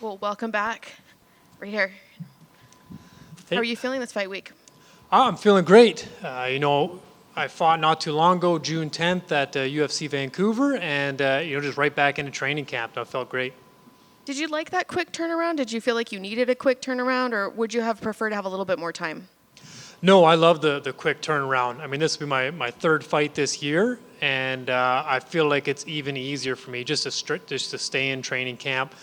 Well, welcome back. Right here. How Hey, are you feeling this fight week? I'm feeling great. I fought not too long ago, June 10th at UFC Vancouver, and just right back into training camp. I felt great. Did you like that quick turnaround? Did you feel like you needed a quick turnaround, or would you have preferred to have a little bit more time? No, I love the quick turnaround. I mean, this will be my third fight this year, and I feel like it's even easier for me just to stay in training camp,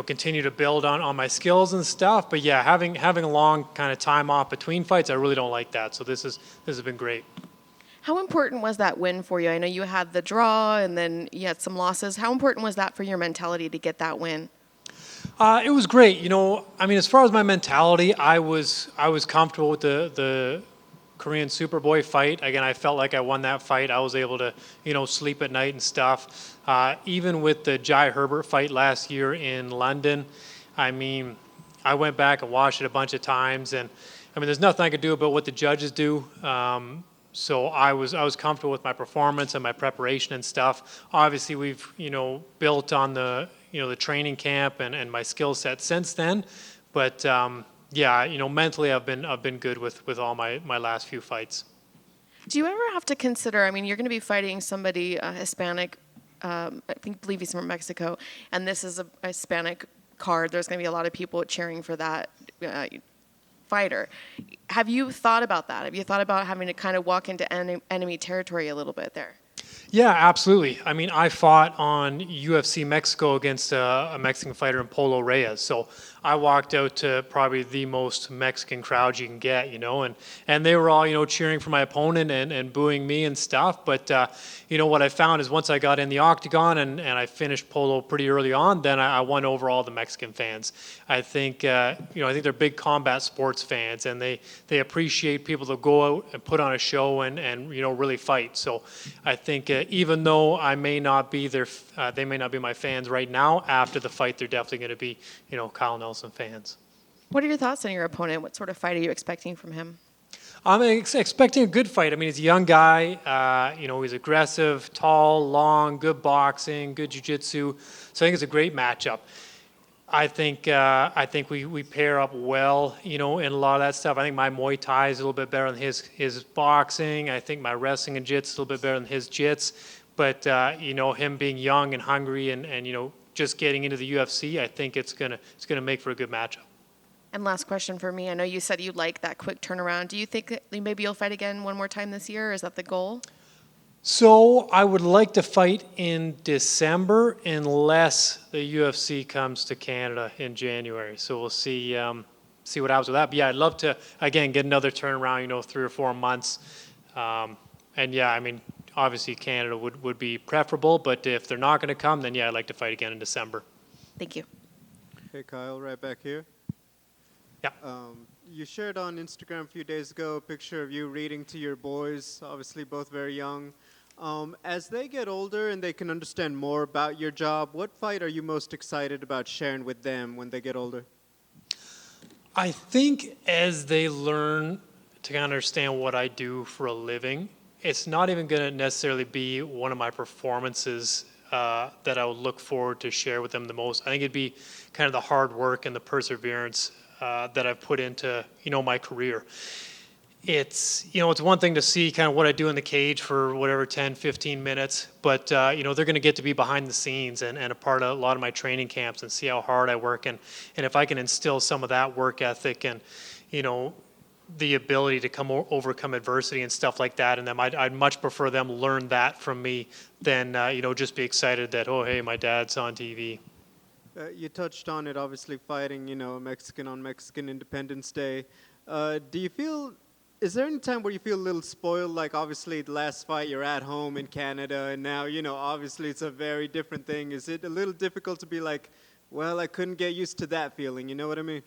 continue to build on my skills and stuff. But yeah, having a long kind of time off between fights, I really don't like that. So this has been great. How important was that win for you? I know you had the draw and then you had some losses. How important was that for your mentality to get that win? It was great. I mean, as far as my mentality, I was comfortable with the Korean Superboy fight. Again, I felt like I won that fight. I was able to, sleep at night and stuff. Even with the Jai Herbert fight last year in London, I mean, I went back and watched it a bunch of times, and I mean, there's nothing I could do about what the judges do. So I was comfortable with my performance and my preparation and stuff. Obviously, we've built on the training camp and my skill set since then, but yeah, mentally I've been good with all my last few fights. Do you ever have to consider? I mean, you're going to be fighting somebody Hispanic. Believe he's from Mexico, and this is a Hispanic card. There's going to be a lot of people cheering for that fighter. Have you thought about that? Have you thought about having to kind of walk into enemy territory a little bit there? Yeah, absolutely. I mean, I fought on UFC Mexico against a Mexican fighter in Polo Reyes. So I walked out to probably the most Mexican crowd you can get, and they were all, cheering for my opponent and booing me and stuff. But, what I found is once I got in the octagon and I finished Polo pretty early on, then I won over all the Mexican fans. I think, I think they're big combat sports fans, and they appreciate people that go out and put on a show and really fight. So I think even though I may not be they may not be my fans right now. After the fight, they're definitely going to be, Kyle Nelson fans. What are your thoughts on your opponent? What sort of fight are you expecting from him? I'm expecting a good fight. I mean, he's a young guy. He's aggressive, tall, long, good boxing, good jiu-jitsu. So I think it's a great matchup. I think we pair up well, in a lot of that stuff. I think my Muay Thai is a little bit better than his boxing. I think my wrestling and jits is a little bit better than his jits. But him being young and hungry and just getting into the UFC, I think it's gonna make for a good matchup. And last question for me. I know you said you like that quick turnaround. Do you think that maybe you'll fight again one more time this year? Or is that the goal? So I would like to fight in December unless the UFC comes to Canada in January. So we'll see what happens with that. But yeah, I'd love to again get another turnaround, 3 or 4 months. And yeah, I mean, obviously Canada would be preferable, but if they're not going to come, then yeah, I'd like to fight again in December. Thank you. Hey Kyle, right back here. Yeah. You shared on Instagram a few days ago a picture of you reading to your boys, obviously both very young. As they get older and they can understand more about your job, what fight are you most excited about sharing with them when they get older? I think as they learn to kind of understand what I do for a living, it's not even going to necessarily be one of my performances that I would look forward to share with them the most. I think it'd be kind of the hard work and the perseverance that I've put into, my career. It's one thing to see kind of what I do in the cage for whatever 10, 15 minutes, but they're going to get to be behind the scenes and a part of a lot of my training camps and see how hard I work, and if I can instill some of that work ethic and the ability to overcome adversity and stuff like that in them, I'd much prefer them learn that from me than just be excited that, oh hey, my dad's on TV. You touched on it, obviously fighting, Mexican on Mexican Independence Day. Is there any time where you feel a little spoiled? Like, obviously, the last fight, you're at home in Canada, and now, obviously, it's a very different thing. Is it a little difficult to be like, well, I couldn't get used to that feeling, you know what I mean?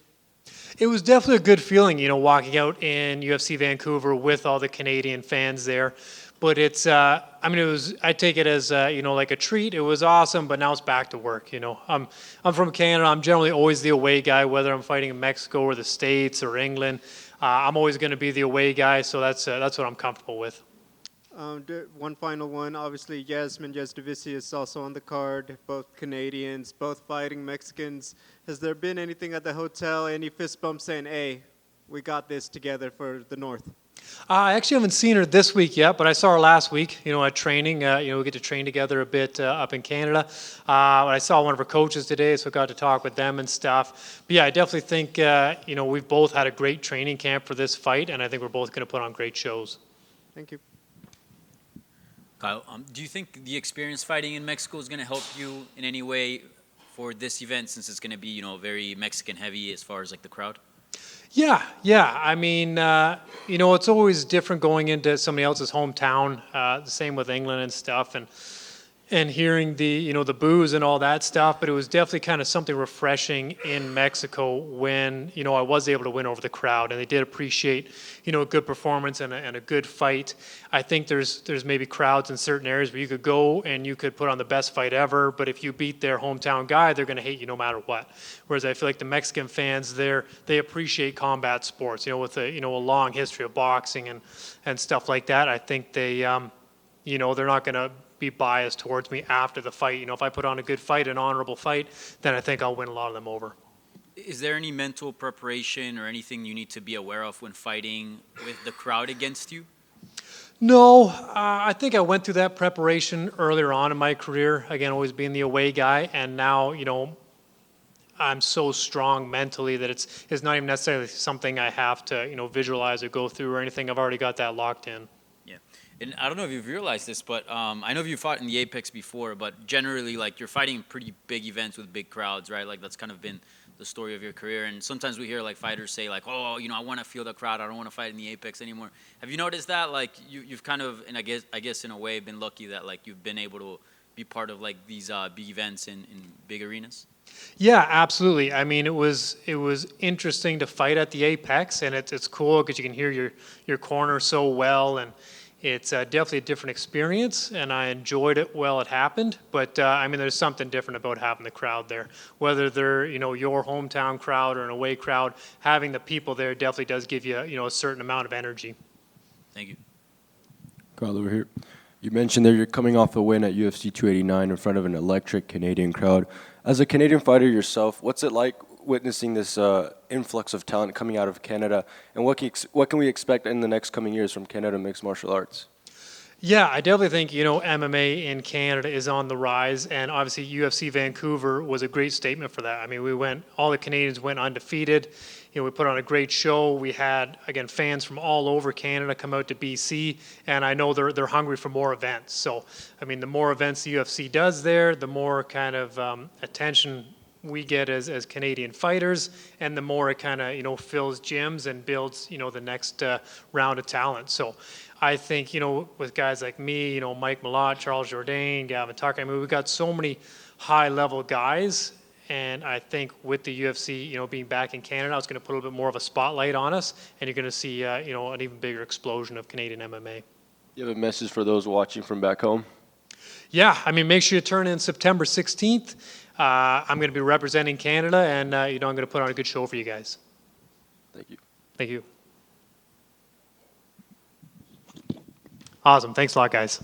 It was definitely a good feeling, walking out in UFC Vancouver with all the Canadian fans there. But I take it as, like a treat. It was awesome, but now it's back to work, I'm from Canada. I'm generally always the away guy, whether I'm fighting in Mexico or the States or England. I'm always going to be the away guy, so that's what I'm comfortable with. One final one. Obviously, Yasmin Yazdavisi is also on the card. Both Canadians, both fighting Mexicans. Has there been anything at the hotel? Any fist bumps saying, "Hey, we got this together for the North"? I actually haven't seen her this week yet, but I saw her last week, at training. We get to train together a bit up in Canada. But I saw one of her coaches today, so got to talk with them and stuff. But yeah, I definitely think, we've both had a great training camp for this fight, and I think we're both going to put on great shows. Thank you. Kyle, do you think the experience fighting in Mexico is going to help you in any way for this event, since it's going to be, very Mexican heavy as far as like the crowd? Yeah. I mean, it's always different going into somebody else's hometown. The same with England and stuff, and hearing the the boos and all that stuff. But it was definitely kind of something refreshing in Mexico when I was able to win over the crowd, and they did appreciate a good performance and a good fight. I think there's maybe crowds in certain areas where you could go and you could put on the best fight ever, but if you beat their hometown guy, they're going to hate you no matter what. Whereas I feel like the Mexican fans they appreciate combat sports, with a long history of boxing and stuff like that. I think they they're not going to be biased towards me after the fight. If I put on a good fight, an honorable fight, then I think I'll win a lot of them over. Is there any mental preparation or anything you need to be aware of when fighting with the crowd against you? No, I think I went through that preparation earlier on in my career. Again, always being the away guy, and now I'm so strong mentally that it's not even necessarily something I have to visualize or go through or anything. I've already got that locked in. Yeah, and I don't know if you've realized this, but I know you fought in the Apex before, but generally, like, you're fighting pretty big events with big crowds, right? Like, that's kind of been the story of your career. And sometimes we hear like fighters say like, oh, I want to feel the crowd. I don't want to fight in the Apex anymore. Have you noticed that? Like, you've kind of, and I guess in a way, been lucky that like you've been able to be part of like these big events in big arenas. Yeah, absolutely. I mean, it was interesting to fight at the Apex, and it's cool because you can hear your corner so well, and it's definitely a different experience, and I enjoyed it while it happened. But I mean, there's something different about having the crowd there, whether they're your hometown crowd or an away crowd. Having the people there definitely does give you a certain amount of energy. Thank you. Carl, over here. You mentioned that you're coming off a win at UFC 289 in front of an electric Canadian crowd. As a Canadian fighter yourself, what's it like witnessing this influx of talent coming out of Canada, and what can we expect in the next coming years from Canada mixed martial arts? Yeah, I definitely think MMA in Canada is on the rise, and obviously UFC Vancouver was a great statement for that. I mean, all the Canadians went undefeated. We put on a great show. We had, again, fans from all over Canada come out to BC, and I know they're hungry for more events. So, I mean, the more events the UFC does there, the more kind of attention we get as Canadian fighters, and the more it kind of fills gyms and builds the next round of talent. So I think with guys like me, Mike Malott, Charles Jourdain, Gavin Tucker, I mean, we've got so many high level guys, and I think with the UFC being back in Canada, it's going to put a little bit more of a spotlight on us, and you're going to see an even bigger explosion of Canadian MMA. You have a message for those watching from back home? Yeah, I mean, make sure you turn in September 16th. I'm going to be representing Canada, and I'm going to put on a good show for you guys. Thank you. Thank you. Awesome. Thanks a lot, guys.